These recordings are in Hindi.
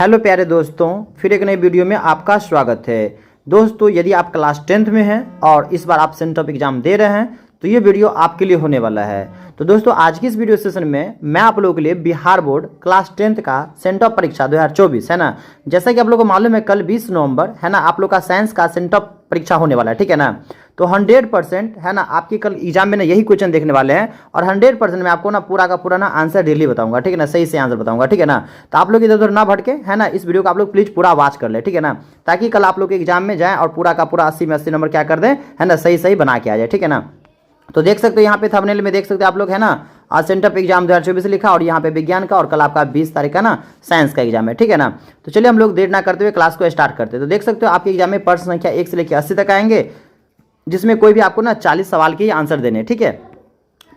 हेलो प्यारे दोस्तों, फिर एक नई वीडियो में आपका स्वागत है। दोस्तों, यदि आप क्लास 10th में हैं और इस बार आप सेंटअप एग्जाम दे रहे हैं तो ये वीडियो आपके लिए होने वाला है। तो दोस्तों, आज की इस वीडियो सेशन में मैं आप लोगों के लिए बिहार बोर्ड क्लास 10th का सेंटअप परीक्षा 2024 है ना, जैसा कि आप लोगों को मालूम है कल 20 नवंबर है ना आप लोग का साइंस का सेंटअप परीक्षा होने वाला है, ठीक है ना। तो 100% है ना आपकी कल एग्जाम में ना यही क्वेश्चन देखने वाले हैं और 100% मैं आपको ना पूरा का पूरा ना आंसर डेली बताऊंगा, ठीक है ना, सही से आंसर बताऊंगा, ठीक है ना। तो आप लोग इधर उधर ना भटके है ना, इस वीडियो को आप लोग प्लीज पूरा वॉच कर ले, ठीक है ना, ताकि कल आप लोग के एग्जाम में जाए और पूरा का पूरा 80 में 80 नंबर क्या कर दें है ना, सही सही बना के आ जाए, ठीक है ना। तो देख सकते हो यहाँ पे थंबनेल में देख सकते हो आप लोग है ना, आज सेंटअप एग्जाम 2024 लिखा और यहाँ पे विज्ञान का और कल आपका 20 तारीख का ना साइंस का एग्जाम है, ठीक है ना। तो चलिए हम लोग देर ना करते हुए क्लास को स्टार्ट करते हैं। तो देख सकते हो आपके एग्जाम में प्रश्न संख्या 1 से लेकर 80 तक आएंगे, जिसमें कोई भी आपको ना 40 सवाल के ही आंसर देने, ठीक है।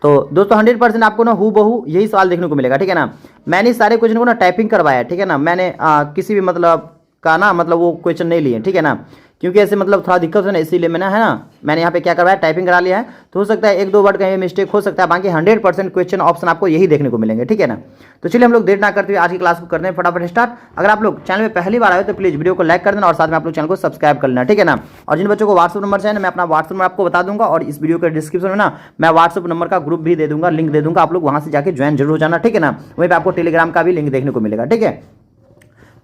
तो दोस्तों 100% आपको ना हूबहू यही सवाल देखने को मिलेगा, ठीक है ना। मैंने सारे क्वेश्चन को ना टाइपिंग करवाया, ठीक है ना, मैंने किसी भी मतलब का ना मतलब वो क्वेश्चन नहीं लिए, ठीक है ना, क्योंकि ऐसे मतलब थोड़ा दिक्कत है ना, इसीलिए मैंने है ना मैंने यहाँ पे क्या करवाया, टाइपिंग करा लिया है। तो हो सकता है एक दो वर्ड कहीं मिस्टेक हो सकता है, बाकी 100% क्वेश्चन ऑप्शन आपको यही देखने को मिलेंगे, ठीक है ना। तो चलिए हम लोग देर ना करते हुए आज की क्लास को करते हैं फटाफट स्टार्ट। अगर आप लोग चैनल में पहली बार आए तो प्लीज वीडियो को लाइक कर देना और साथ में आप लोग चैनल को सब्सक्राइब कर लेना, ठीक है ना। और जिन बच्चों को व्हाट्सअप नंबर चाहिए मैं अपना व्हाट्सअप नंबर आपको बता दूंगा और इस वीडियो के डिस्क्रिप्शन में ना मैं व्हाट्सअप नंबर का ग्रुप भी दे दूंगा, लिंक दे दूंगा, आप लोग वहां से जाकर ज्वाइन जरूर हो जाना, ठीक है ना। वहीं पर आपको टेलीग्राम का भी लिंक देखने को मिलेगा, ठीक है।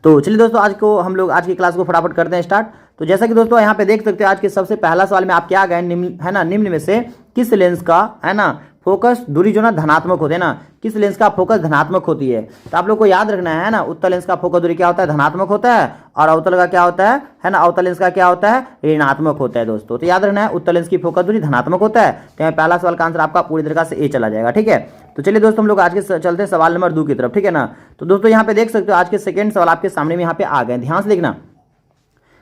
तो चलिए दोस्तों आज को हम लोग आज की क्लास को फटाफट करते हैं स्टार्ट। तो जैसा कि दोस्तों यहाँ पे देख सकते हैं आज के सबसे पहला सवाल में आप क्या गए निम्न है ना, निम्न में से किस लेंस का है ना फोकस दूरी जो ना धनात्मक होते हैं ना, किस लेंस का फोकस धनात्मक होती है। तो आप लोग को याद रखना है ना, उत्तल लेंस का फोकस दूरी क्या होता है, धनात्मक होता है, और अवतल का क्या होता है ना, अवतल लेंस का क्या होता है, ऋणात्मक होता है दोस्तों। तो याद रखना है उत्तल लेंस की फोकस दूरी धनात्मक होता है। तो यहाँ पहला सवाल का आंसर आपका पूरी तरीके से ए चला जाएगा, ठीक है। तो चलिए दोस्तों हम लोग आज के चलते हैं सवाल नंबर 2 की तरफ, ठीक है ना। तो दोस्तों यहाँ पे देख सकते हो आज के सेकंड सवाल आपके सामने में यहाँ पे आ गए, ध्यान से देखना।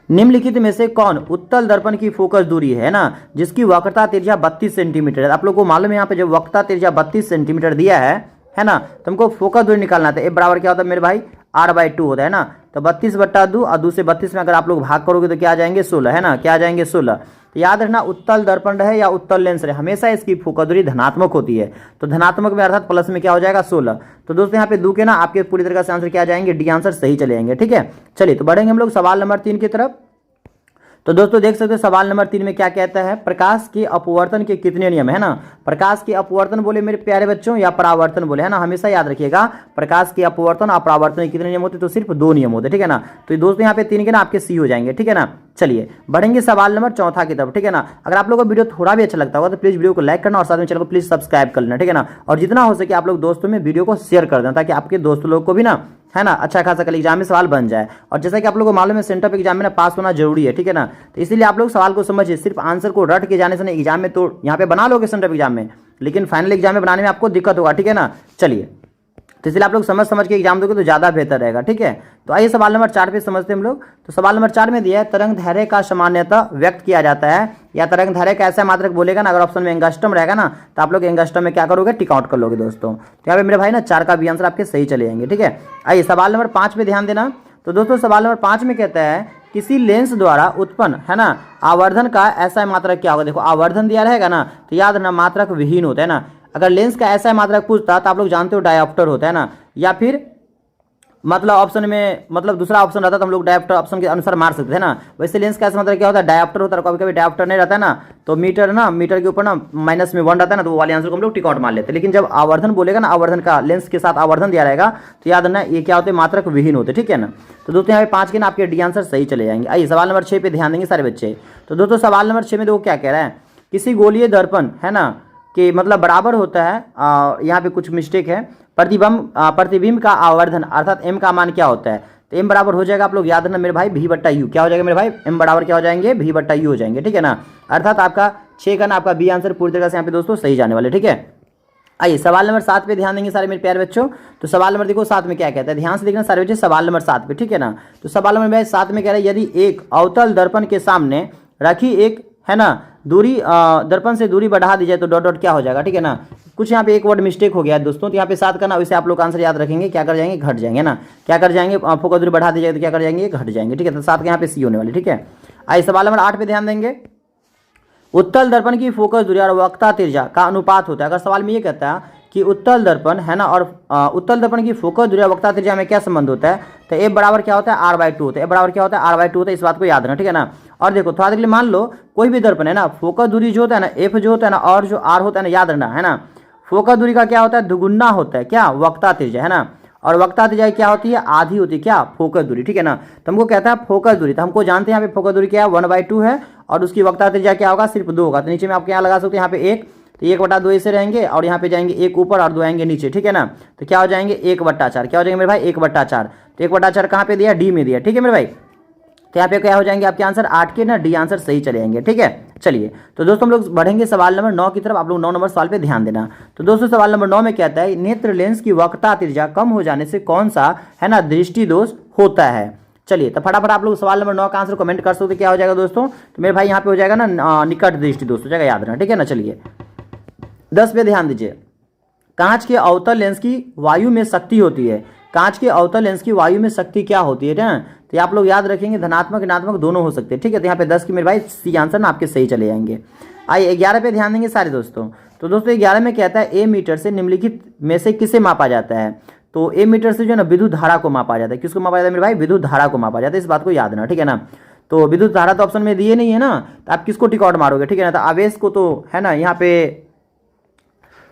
निम्नलिखित में से कौन उत्तल दर्पण की फोकस दूरी है ना जिसकी वक्रता त्रिज्या 32 सेंटीमीटर है। आप लोग को मालूम है यहाँ पे जब वक्रता त्रिज्या 32 सेंटीमीटर दिया है ना, तो हमको फोकस दूरी निकालना था। ए बराबर क्या होता है मेरे भाई, r/2 होता है ना। तो 32/2 और 2 से 32 में अगर आप लोग भाग करोगे तो क्या आ जाएंगे 16 है ना, क्या आ जाएंगे 16। तो याद रखना उत्तल दर्पण रहे या उत्तल लेंस रहे हमेशा इसकी फोकस दूरी धनात्मक होती है। तो धनात्मक में अर्थात प्लस में क्या हो जाएगा 16। तो दोस्तों यहाँ पे 2 के ना आपके पूरी तरह से आंसर क्या आ जाएंगे, डी आंसर सही चले जाएंगे, ठीक है। चलिए तो बढ़ेंगे हम लोग सवाल नंबर 3 की तरफ। तो दोस्तों देख सकते हो सवाल नंबर 3 में क्या कहता है, प्रकाश के अपवर्तन के कितने नियम है ना। प्रकाश के अपवर्तन बोले मेरे प्यारे बच्चों या परावर्तन बोले है ना, हमेशा याद रखिएगा प्रकाश के अपवर्तन और परावर्तन के कितने नियम होते, तो सिर्फ 2 नियम होते, ठीक है ना। तो दोस्तों यहाँ पे 3 के ना आपके सी हो जाएंगे, ठीक है ना। चलिए बढ़ेंगे सवाल नंबर 4 की तरफ, ठीक है ना। अगर आप लोगों को वीडियो थोड़ा भी अच्छा लगता होगा तो प्लीज वीडियो को लाइक करना और साथ में चैनल को प्लीज सब्सक्राइब कर लेना, ठीक है ना। और जितना हो सके आप लोग दोस्तों में वीडियो को शेयर कर देना ताकि आपके दोस्तों लोग को भी ना है ना अच्छा खासा कल एग्जाम में सवाल बन जाए। और जैसा कि आप लोगों को मालूम है सेंटअप एग्जाम में ना पास होना जरूरी है, ठीक है ना। तो इसलिए आप लोग सवाल को समझिए, सिर्फ आंसर को रट के जाने से नहीं, एग्जाम में तो यहाँ पे बना लोगे सेंटअप एग्जाम में, लेकिन फाइनल एग्जाम में बनाने में आपको दिक्कत होगा, ठीक है ना। चलिए तो इसलिए आप लोग समझ समझ के एग्जाम दोगे तो ज़्यादा बेहतर रहेगा, ठीक है। तो आइए सवाल नंबर 4 पे समझते हैं हम लोग। तो सवाल नंबर 4 में दिया है तरंग दैर्घ्य का सामान्यतः व्यक्त किया जाता है, या तरंग दैर्घ्य का ऐसा मात्रक बोलेगा ना, अगर ऑप्शन में एंगस्ट्रम रहेगा ना तो आप लोग एंगस्ट्रम में क्या करोगे, टिक आउट कर लोगे दोस्तों। तो यहाँ पे मेरे भाई ना 4 का भी आंसर आपके सही चले जाएंगे, ठीक है। आइए सवाल नंबर 5 पे ध्यान देना। तो दोस्तों सवाल नंबर 5 में कहता है किसी लेंस द्वारा उत्पन्न है ना आवर्धन का ऐसा मात्रक क्या होगा। देखो आवर्धन दिया रहेगा ना तो याद रखना मात्रक विहीन होता है ना। अगर लेंस का ऐसा मात्रक पूछता तो आप लोग जानते हो डायोप्टर होता है ना, या फिर मतलब ऑप्शन में मतलब दूसरा ऑप्शन रहता तो हम लोग डायोप्टर ऑप्शन के अनुसार मार सकते हैं ना। वैसे लेंस का ऐसा मतलब क्या होता है, डायोप्टर होता है, कभी कभी डायोप्टर नहीं रहता है ना, तो मीटर ना मीटर के ऊपर ना -1 रहता है ना, तो वो वाले आंसर को हम लोग टिक आउट मार लेते हैं। लेकिन जब आवर्धन बोलेगा ना, आवर्धन का लेंस के साथ आवर्धन दिया रहेगा तो याद रखना ये क्या होते हैं, मात्रक विहीन होते, ठीक है ना। तो दोस्तों यहाँ पे 5 के ना आपके डी आंसर सही चले जाएंगे। आइए सवाल नंबर 6 पे ध्यान देंगे सारे बच्चे। तो दोस्तों सवाल नंबर 6 में देखो क्या कह रहा है, किसी गोलीय दर्पण है ना कि मतलब बराबर होता है, यहाँ पे कुछ मिस्टेक है, प्रतिबिंब का आवर्धन अर्थात m का मान क्या होता है। तो m बराबर हो जाएगा आप लोग याद रखना मेरे भाई v/u, क्या हो जाएगा मेरे भाई, m बराबर क्या हो जाएंगे, v/u हो जाएंगे, ठीक है ना। अर्थात आपका 6 का ना आपका बी आंसर पूरी तरह से यहाँ पे दोस्तों सही जाने वाले, ठीक है। आइए सवाल नंबर 7 पे ध्यान देंगे सारे मेरे प्यारे बच्चों। तो सवाल नंबर देखो 7 में क्या कहता है, ध्यान से देखना सारे बच्चे सवाल नंबर 7 पे, ठीक है ना। तो सवाल नंबर 7 में कह रहा है यदि एक अवतल दर्पण के सामने रखी एक है ना दूरी दर्पण से दूरी बढ़ा दी जाए तो डॉट डॉट क्या हो जाएगा, ठीक है ना। कुछ यहाँ पे एक वर्ड मिस्टेक हो गया है दोस्तों, तो यहाँ पे 7 का ना वैसे आप लोग आंसर याद रखेंगे, क्या कर जाएंगे, घट जाएंगे ना, क्या कर जाएंगे, फोकस दूरी बढ़ा दी जाए तो क्या कर जाएंगे, घट जाएंगे, ठीक है। तो 7 के यहाँ पे सी होने वाली, ठीक है। आइए सवाल नंबर 8 पे ध्यान देंगे। उत्तल दर्पण की फोकस दूरी और वक्रता त्रिज्या का अनुपात होता है। अगर सवाल में ये कहता है कि उत्तल दर्पण है ना, और उत्तल दर्पण की फोकस दूरी और वक्ता त्रिज्या में क्या संबंध होता है, तो ए बराबर क्या होता है, r/2 होता है। ए बराबर क्या होता है, r/2 होता है। इस बात को याद रखना, ठीक है ना। और देखो थोड़ा देर के लिए मान लो कोई भी दर्पण है ना, फोकस दूरी जो होता है ना एफ जो होता है ना, और जो आर होता है ना, याद रखना है ना, फोकस दूरी का क्या होता है, दुगुना होता है क्या, वक्ता त्रिज्या है ना, और वक्ता त्रिज्या क्या होती है, आधी होती है क्या, फोकस दूरी, ठीक है ना। तो हमको कहता है फोकस दूरी, तो हमको जानते हैं यहाँ पे फोकस दूरी क्या है, 1/2 है, और उसकी वक्ता त्रिज्या क्या होगा, सिर्फ 2 होगा। तो नीचे में आप क्या लगा सकते हैं, यहाँ पे 1, तो 1/2 ऐसे रहेंगे, और यहाँ पे जाएंगे 1 ऊपर और 2 आएंगे नीचे, ठीक है ना। तो क्या हो जाएंगे 1/4, क्या हो जाएंगे मेरे भाई 1/4। तो 1/4 कहाँ पे दिया, डी में दिया, ठीक है मेरे भाई। तो यहाँ पे क्या हो जाएंगे आपके आंसर 8 के ना, डी आंसर सही चले जाएंगे, ठीक है। चलिए तो दोस्तों हम लोग बढ़ेंगे सवाल नंबर 9 की तरफ। आप लोग 9 नंबर सवाल पे ध्यान देना। तो दोस्तों सवाल नंबर 9 में कहता है नेत्र लेंस की वक्रता त्रिज्या कम हो जाने से कौन सा है ना दृष्टि दोष होता है। चलिए तो फटाफट आप लोग सवाल नंबर 9 का आंसर कमेंट कर सकते, क्या हो जाएगा दोस्तों, तो मेरे भाई यहाँ पे हो जाएगा ना निकट दृष्टि दोष हो जाएगा, याद रखना, ठीक है ना। चलिए 10 पे ध्यान दीजिए। कांच के अवतल लेंस की वायु में शक्ति होती है, कांच के अवतल लेंस की वायु में शक्ति क्या होती है ना, तो ये आप लोग याद रखेंगे, धनात्मक ऋणात्मक दोनों हो सकते हैं, ठीक है। तो यहाँ पे 10 की मेरे भाई सी आंसर ना आपके सही चले जाएंगे। आइए 11 पे ध्यान देंगे सारे दोस्तों। तो दोस्तों 11 में कहता है ए मीटर से निम्नलिखित में से किसे मापा जाता है, तो ए मीटर से जो है ना विद्युत धारा को मापा जाता है। किसको मापा जाता है मेरे भाई, विद्युत धारा को मापा जाता है, इस बात को याद रखना, ठीक है ना। तो विद्युत धारा तो ऑप्शन में दिए नहीं है ना, तो आप किसको टिक आउट मारोगे, ठीक है ना। तो आवेश को तो है ना यहाँ पे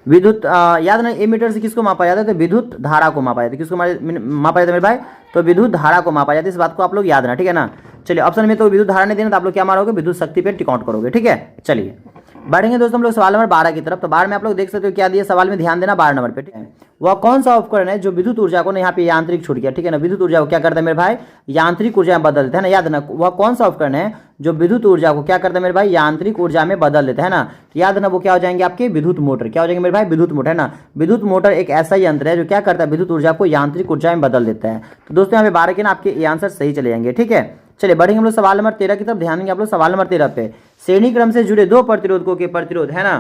विद्युत याद ना, ए मीटर से किसको मापा जाता है, तो विद्युत धारा को मापा जाता है। किसको मापा जाता है मेरे भाई, तो विद्युत धारा को मापा जाता है, इस बात को आप लोग याद रखना, ठीक है ना। चलिए ऑप्शन में तो विद्युत धारा नहीं देना, तो आप लोग क्या मारोगे, विद्युत शक्ति पे टिक आउट करोगे, ठीक है। चलिए बढ़ेंगे दोस्तों हम लोग सवाल नंबर 12 की तरफ। तो 12 में आप लोग देख सकते हो क्या दिया, सवाल में ध्यान देना 12 नंबर पे, ठीक है। वह कौन सा उपकरण है जो विद्युत ऊर्जा को ना यहाँ पे यांत्रिक छूट गया, ठीक है ना। विद्युत ऊर्जा को क्या करता है मेरे भाई, यांत्रिक ऊर्जा में बदल देता है ना, याद ना। वह कौन सा उपकरण है जो विद्युत ऊर्जा को क्या करता है मेरे भाई, यांत्रिक ऊर्जा में बदल देता है ना, तो याद ना वो क्या हो जाएंगे आपके विद्युत मोटर, क्या हो जाएंगे मेरे भाई, विद्युत मोटर है ना। विद्युत मोटर एक ऐसा यंत्र है जो क्या करता है, विद्युत ऊर्जा को यांत्रिक ऊर्जा में बदल देता है। तो दोस्तों यहाँ पे 12 के ना आपके ये आंसर सही चले जाएंगे, ठीक है। चलिए बढ़ेंगे हम लोग सवाल नंबर 13 की तरफ, ध्यान देंगे आप लोग सवाल नंबर 13 पे। श्रेणी क्रम से जुड़े दो प्रतिरोधकों के प्रतिरोध है ना,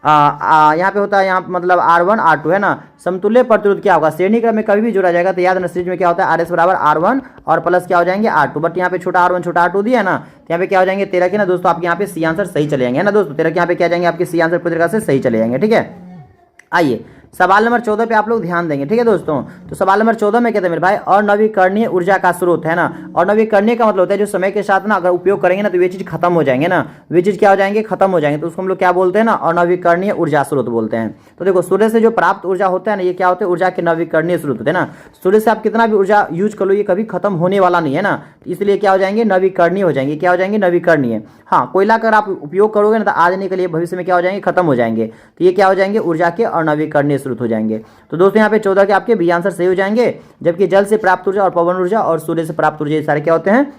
यहाँ पे होता है यहाँ मतलब R1 R2 है ना, समतुल्य प्रतिरोध क्या होगा, श्रेणी क्रम में कभी भी जोड़ा जाएगा तो याद ना सीरीज में क्या होता है RS बराबर R1 और प्लस क्या हो जाएंगे R2, बट यहाँ पे छोटा R1 छोटा R2 दिया है ना, तो यहाँ पे क्या हो जाएंगे 13 के ना दोस्तों आपके यहाँ पे सी आंसर सही चले जाएंगे, है ना दोस्तों। 13 के यहाँ पे क्या जाएंगे आपके सी आंसर पूरी तरह से सही चले जाएंगे, ठीक है। आइए सवाल नंबर 14 पे आप लोग ध्यान देंगे, ठीक है दोस्तों। तो सवाल नंबर 14 में कहते हैं मेरे भाई अनवीकरणीय ऊर्जा का स्रोत है ना, और नवीकरणीय का मतलब होता है जो समय के साथ ना अगर उपयोग करेंगे ना तो वे चीज खत्म हो जाएंगे ना, वे चीज क्या हो जाएंगे, खत्म हो जाएंगे, तो उसको हम लोग क्या बोलते हैं ना, अनवीकरणीय ऊर्जा स्रोत बोलते हैं। तो देखो सूर्य से जो प्राप्त ऊर्जा होता है ना, ये क्या होते हैं, ऊर्जा के नवीकरणीय स्रोत होते हैं ना। सूर्य से आप कितना भी ऊर्जा यूज कर लो ये कभी खत्म होने वाला नहीं है ना, इसलिए क्या हो जाएंगे, नवीकरणीय हो जाएंगे, क्या हो जाएंगे, नवीकरणीय। हाँ कोयला अगर आप उपयोग करोगे ना तो आज नहीं के लिए भविष्य में क्या हो जाएंगे, खत्म हो जाएंगे, तो ये क्या हो जाएंगे, ऊर्जा के अनवीकरणीय स्रोत हो जाएंगे। तो दोस्तों यहाँ पे 14 के आपके बी आंसर सही हो जाएंगे, जबकि जल से प्राप्त ऊर्जा और पवन ऊर्जा और सूर्य से प्राप्त ऊर्जा ये सारे क्या होते हैं,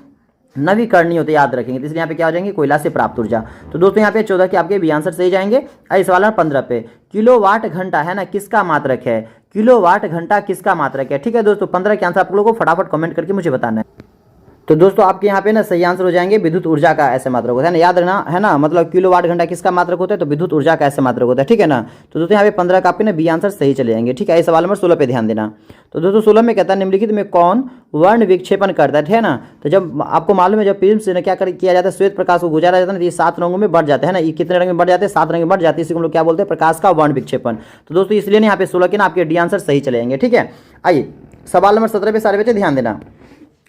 नवीकरणीय होते, याद रखेंगे। तो इसलिए यहाँ पे क्या हो जाएंगे, कोयला से प्राप्त ऊर्जा। तो दोस्तों यहाँ पे 14 के आपके बी आंसर सही जाएंगे। आइए सवाल नंबर 15 पे, किलोवाट घंटा है ना किसका मात्रक है, किलोवाट घंटा किसका मात्रक है, ठीक है दोस्तों। 15 के आंसर आप लोगों को फटाफट कमेंट करके मुझे बताना है। तो दोस्तों आपके यहाँ पे ना सही आंसर हो जाएंगे विद्युत ऊर्जा का ऐसे मात्रक होता है ना, याद रखना है ना, मतलब किलोवाट घंटा किसका मात्रक होता है, तो विद्युत ऊर्जा का ऐसे मात्रक होता है, ठीक है ना। तो दोस्तों यहाँ पे 15 का आपके ना बी आंसर सही चले जाएंगे, ठीक है। सवाल नंबर 16 पे ध्यान देना। तो दोस्तों 16 में कहता है निम्नलिखित में कौन वर्ण विक्षेपण करता है ना, तो जब आपको मालूम है जब प्रिज्म से क्या किया जाता है, श्वेत प्रकाश को गुजारा जाता है ना, ये 7 रंगों में बढ़ जाता है ना, ये कितने रंग में बढ़ जाते हैं, 7 रंग में बढ़ जाते हैं, इसी को हम लोग क्या बोलते हैं, प्रकाश का वर्ण विक्षेपण। तो दोस्तों इसलिए यहाँ पे 16 के ना आपके डी आंसर सही चले जाएंगे, ठीक है। आइए सवाल नंबर 17 पे सारे बच्चे ध्यान देना।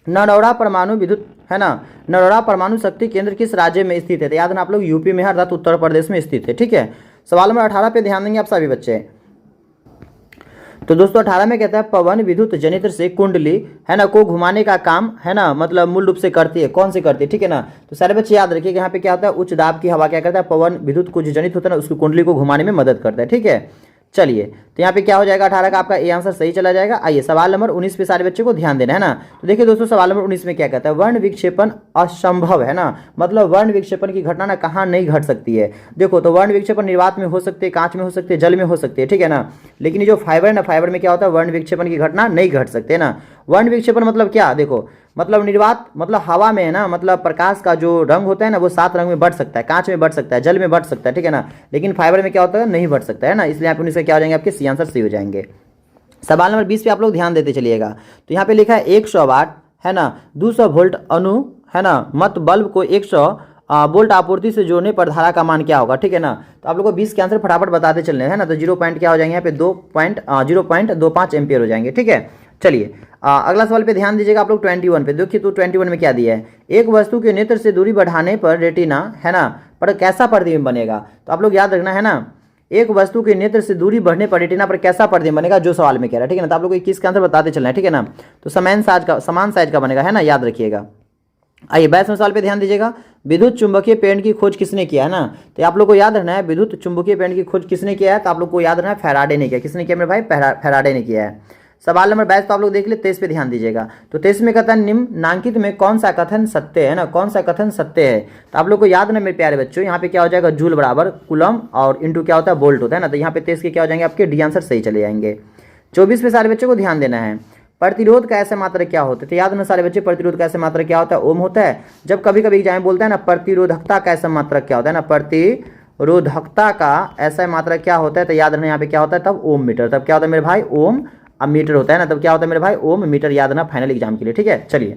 नरौरा परमाणु विद्युत है ना, नरौरा परमाणु शक्ति केंद्र किस राज्य में स्थित है, तो याद ना आप लोग यूपी में है अर्थात उत्तर प्रदेश में स्थित है, ठीक है। सवाल नंबर 18 पे ध्यान देंगे आप सभी बच्चे। तो दोस्तों 18 में कहता है पवन विद्युत जनित्र से कुंडली है ना को घुमाने का काम है ना, मतलब मूल रूप से करती है, कौन से करती है, ठीक है ना। तो सारे बच्चे याद रखिए यहाँ पे क्या होता है, उच्च दाब की हवा क्या करता है, पवन विद्युत को जो जनित होता है ना उसकी कुंडली को घुमाने में मदद करता है, ठीक है। चलिए तो यहाँ पे क्या हो जाएगा, 18 का आपका ए आंसर सही चला जाएगा। आइए सवाल नंबर 19 पे सारे बच्चों को ध्यान देना है ना। तो देखिए दोस्तों सवाल नंबर 19 में क्या कहता है, वर्ण विक्षेपण असंभव है ना, मतलब वर्ण विक्षेपण की घटना ना कहाँ नहीं घट सकती है। देखो तो वर्ण विक्षेपण निर्वात में हो सकते हैं, कांच में हो सकते हैं, जल में हो सकते हैं, ठीक है ना। लेकिन ये जो फाइबर है ना, फाइबर में क्या होता है, वर्ण विक्षेपण की घटना नहीं घट सकते ना। वर्ण विक्षेपण मतलब क्या, देखो मतलब निर्वात मतलब हवा में है ना, मतलब प्रकाश का जो रंग होता है ना वो 7 रंग में बढ़ सकता है, कांच में बढ़ सकता है, जल में बढ़ सकता है, ठीक है ना। लेकिन फाइबर में क्या होता है, नहीं बढ़ सकता है ना, इसलिए आप उनसे क्या हो जाएंगे, आपके सी आंसर सही हो जाएंगे। सवाल नंबर 20 पे आप लोग ध्यान देते चलिएगा। तो यहाँ पे लिखा है 100 वाट है ना 200 वोल्ट अणु है ना मत बल्ब को 100 बोल्ट आपूर्ति से जोड़ने पर धारा का मान क्या होगा, ठीक है ना। तो आप लोग को 20 के आंसर फटाफट बताते चलने हैं ना। तो 0 पॉइंट क्या हो जाएंगे यहाँ पे 0.25 एम्पियर हो जाएंगे, ठीक है। चलिए अगला सवाल पे ध्यान दीजिएगा आप लोग 21 पे। देखिए तो 21 में क्या दिया है, एक वस्तु के नेत्र से दूरी बढ़ाने पर रेटिना है ना पर कैसा प्रतिबिंब बनेगा। तो आप लोग याद रखना है ना, एक वस्तु के नेत्र से दूरी बढ़ने पर रेटिना पर कैसा प्रतिबिंब बनेगा, जो सवाल में कह रहा है, ठीक है ना। तो आप लोग को 21 का आंसर बताते चलना है, ठीक है ना। तो समान साइज का बनेगा, है ना, याद रखिएगा। आइए 22वें सवाल पे ध्यान दीजिएगा, विद्युत चुंबकीय पेड़ की खोज किसने किया है ना। तो आप लोग को याद रखना है विद्युत चुंबकीय पेड़ की खोज किसने किया है। तो आप लोग को याद रखना है फैराडे ने किया। किसने किया मेरे भाई, फैराडे ने किया है। सवाल नंबर 22 तो आप लोग देख ले। 23 पे ध्यान दीजिएगा। तो 23 में कहता है निम्नांकित में कौन सा कथन सत्य है ना, कौन सा कथन सत्य है। तो आप लोग को याद ना मेरे प्यारे बच्चों, यहाँ पे क्या हो जाएगा, जूल बराबर कुलम और इंटू क्या होता है, बोल्ट होता है ना। तो यहाँ पे 23 के क्या हो जाएंगे आपके डी आंसर सही चले जाएंगे। 24 पे सारे बच्चों को ध्यान देना है, प्रतिरोध का ऐसे मात्रा क्या होता है। तो याद ना सारे बच्चे, प्रतिरोध का ऐसे मात्रा क्या होता है, ओम होता है। जब कभी कभी एग्जाम बोलता है ना प्रतिरोधकता का ऐसा मात्रा क्या होता है ना, प्रतिरोधकता का ऐसा मात्रा क्या होता है, तो याद रखना यहाँ पे क्या होता है, तब ओम मीटर। तब क्या होता है मेरे भाई, ओम मीटर होता है ना। तब क्या होता है मेरे भाई, ओम मीटर। याद रखना फाइनल एग्जाम के लिए, ठीक है। चलिए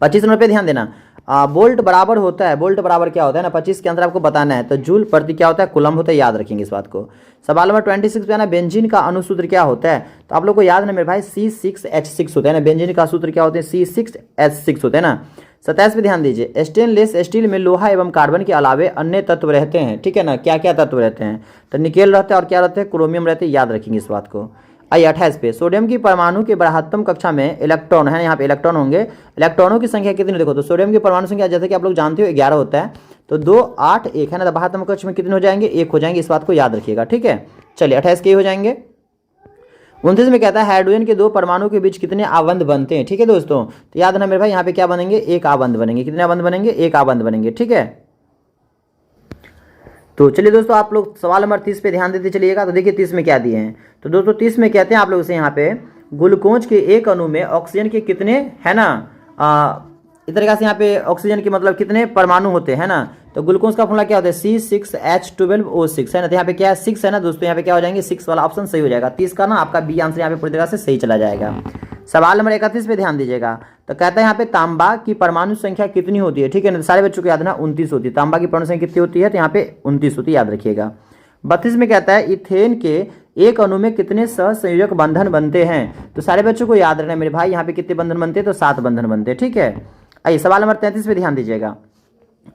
25 नंबर पे ध्यान देना, बोल्ट बराबर होता है, बोल्ट बराबर क्या होता है ना, 25 के अंदर आपको बताना है। तो जूल प्रति क्या होता है, कुलम होता है, याद रखेंगे इस बात को। सवाल नंबर 26 पे है ना, बेंजीन का अनुसूत्र क्या होता है। तो आप लोग को याद ना मेरे भाई C6H6 होता है ना। बेंजीन का सूत्र क्या होते हैं, C6H6 होते हैं ना। 27 पे ध्यान दीजिए, स्टेनलेस स्टील में लोहा एवं कार्बन के अलावे अन्य तत्व रहते हैं, ठीक है ना। क्या क्या तत्व रहते हैं, तो निकेल रहता है और क्या रहते हैं, क्रोमियम रहते हैं, याद रखेंगे इस बात को। आइए 28 पे, सोडियम की परमाणु के बृहत्तम कक्षा में इलेक्ट्रॉन है, यहाँ पे इलेक्ट्रॉन होंगे। इलेक्ट्रॉनों की संख्या कितनी, देखो तो सोडियम की परमाणु संख्या जैसे कि आप लोग जानते हो 11 होता है। तो 2 8 1 है ना। तो बृहत्तम कक्ष में कितने हो जाएंगे, 1 हो जाएंगे, इस बात को याद रखिएगा, ठीक है। चलिए 28 के हो जाएंगे। 29 में कहता है हाइड्रोजन के 2 परमाणु के बीच कितने आबंध बनते हैं, ठीक है दोस्तों। तो याद रखना मेरे भाई, यहाँ पे क्या बनेंगे, 1 आबंध बनेंगे। कितने आबंध बनेंगे, 1 आबंध बनेंगे, ठीक है। तो चलिए दोस्तों आप लोग सवाल नंबर 30 पे ध्यान देते चलिएगा। तो देखिए 30 में क्या दिए हैं। तो दोस्तों 30 में कहते हैं आप लोग से यहाँ पे ग्लूकोज के एक अणु में ऑक्सीजन के कितने है ना, इस तरीके से यहाँ पे ऑक्सीजन के मतलब कितने परमाणु होते हैं ना। तो ग्लूकोज का फॉर्मूला क्या होता है, C6H12O6 है ना। तो यहाँ पे क्या है 6 है ना दोस्तों, यहाँ पे क्या हो जाएंगे 6 वाला ऑप्शन सही हो जाएगा। 30 का ना आपका बी आंसर यहाँ पे पूरी तरह से सही चला जाएगा। सवाल नंबर 31 पे ध्यान दीजिएगा। तो कहता है यहाँ पे तांबा की परमाणु संख्या कितनी होती है, ठीक है ना। सारे बच्चों को याद ना 29 होती है। तांबा की परमाणु संख्या कितनी होती है, तो यहाँ पे 29 होती है, याद रखिएगा। 32 में कहता है इथेन के एक अणु में कितने सहसंयोजक बंधन बनते हैं। तो सारे बच्चों को याद रखना है मेरे भाई, यहाँ पे कितने बंधन बनते हैं, तो 7 बंधन बनते हैं, ठीक है। आइए सवाल नंबर 33 पे ध्यान दीजिएगा,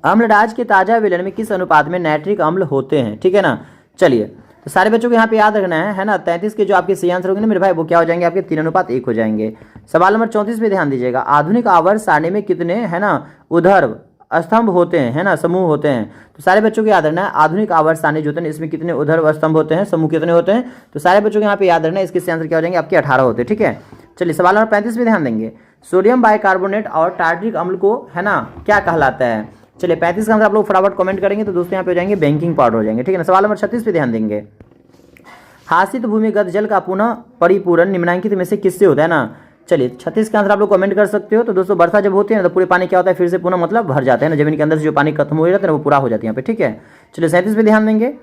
अम्लराज के ताजा विलयन में किस अनुपात में नाइट्रिक अम्ल होते हैं, ठीक है ना। चलिए तो सारे बच्चों को यहाँ पे याद रखना है ना। 33 के जो आपके सही आंसर होंगे ना मेरे भाई, वो क्या हो जाएंगे आपके 3:1 हो जाएंगे। सवाल नंबर 34 पे ध्यान दीजिएगा, आधुनिक आवर्त सारणी में कितने है ना ऊर्ध्व स्तंभ होते हैं, है ना, समूह होते हैं। तो सारे बच्चों को याद रखना है आधुनिक आवर्त सारणी जो होते हैं इसमें कितने ऊर्ध्व स्तंभ होते हैं, समूह कितने होते हैं। तो सारे बच्चों को यहाँ पे याद रखना है, इसके आंसर क्या हो जाएंगे आपके 18 होते हैं, ठीक है। चलिए सवाल नंबर 35 पे ध्यान देंगे, सोडियम बाइकार्बोनेट और टार्ट्रिक अम्ल को है ना क्या कहलाता है। चलिए 35 का आंसर आप लोग फटाफट कमेंट करेंगे तो दोस्तों यहाँ पे हो जाएंगे बेकिंग पाउडर हो जाएंगे, ठीक है ना। सवाल नंबर 36 पे ध्यान देंगे, हासित भूमिगत जल का पुनः परिपूरण निम्नलिखित में से किससे होता है ना। चलिए 36 का आंसर आप लोग कमेंट कर सकते हो। तो दोस्तों वर्षा जब होती है ना तो पूरे पानी क्या होता है, फिर से पुनः मतलब भर जाता है ना, जमीन के अंदर से जो पानी खत्म हो जाता है ना वो पूरा हो जाता है यहाँ पे, ठीक है। चलिए 37 पे ध्यान देंगे,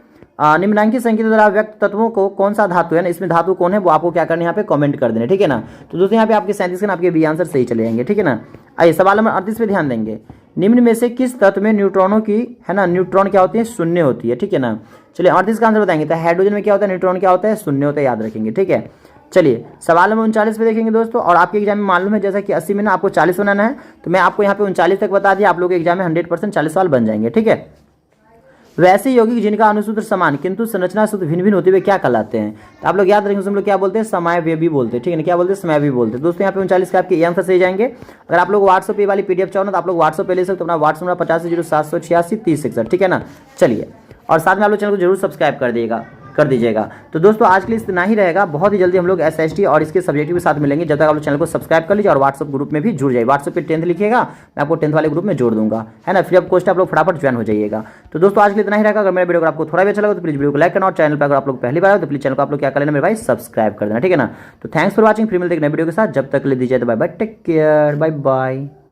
निम्नलिखित संकेतों द्वारा व्यक्त तत्वों को कौन सा धातु है ना, इसमें धातु कौन है वो आपको क्या करना है यहाँ पे कमेंट कर देना, ठीक है ना। तो दोस्तों यहाँ पे आपके 37 का आपके बी आंसर सही चले जाएंगे, ठीक है ना। आइए सवाल नंबर 38 पे ध्यान देंगे, निम्न में से किस तत्व में न्यूट्रॉनों की है ना न्यूट्रॉन क्या होती है, शून्य होती है, ठीक है ना। चलिए 38 का आंसर बताएंगे, तो हाइड्रोजन में क्या होता है, न्यूट्रॉन क्या होता है, शून्य होता है, याद रखेंगे, ठीक है। चलिए सवाल नंबर 39 पे देखेंगे दोस्तों, और आपके एग्जाम में मालूम है जैसा कि 80 में ना आपको 40 बनाना है, तो मैं आपको यहाँ पे 39 तक बता दिया, आप लोग के एग्जाम में 100% 40 सवाल बन जाएंगे, ठीक है। वैसे यौगिक जिनका अनुसूत्र समान किंतु संरचना सूत्र भिन्न भिन्न होते हुए क्या कहलाते हैं। तो आप लोग याद रखेंगे, हम लोग क्या बोलते हैं, समायव्ययी बोलते हैं, ठीक है ना। क्या बोलते हैं, समायव्ययी बोलते हैं। दोस्तों यहाँ पे 39 का आपके ये आंसर सही जाएंगे। अगर आप लोग व्हाट्सएप पे वाली पीडीएफ चाहो ना तो आप लोग व्हाट्सएप पे ले सकते हो, अपना व्हाट्सएप नंबर 8507863061, ठीक है ना। चलिए और साथ में आप लोग चैनल को जरूर सब्सक्राइब कर दीजिएगा। तो दोस्तों आज के लिए इतना ही रहेगा, बहुत ही जल्दी हम लोग एसएसटी और इसके सब्जेक्टिव के साथ मिलेंगे। जब तक आप लोग चैनल को सब्सक्राइब कर लीजिए और व्हाट्सएप ग्रुप में भी जुड़ जाइए। व्हाट्सएप पे 10th लिखिएगा, मैं आपको 10th वाले ग्रुप में जोड़ दूंगा, है ना। फ्री ऑफ कॉस्ट आप लोग फटाफट ज्वाइन हो जाइएगा। तो दोस्तों आज के लिए इतना ही रहेगा। अगर मेरा वीडियो अगर आपको थोड़ा भी अच्छा लगा तो प्लीज वीडियो को लाइक करना, और चैनल पर अगर आप लोग पहली बार हो तो प्लीज चैनल को आप लोग क्या कर लेना मेरे भाई, सब्सक्राइब कर देना, ठीक है ना। तो थैंक्स फॉर वॉचिंग, फिर मिलते हैं नए वीडियो के साथ, जब तक ले दीजिए तो bye bye, take care, bye bye.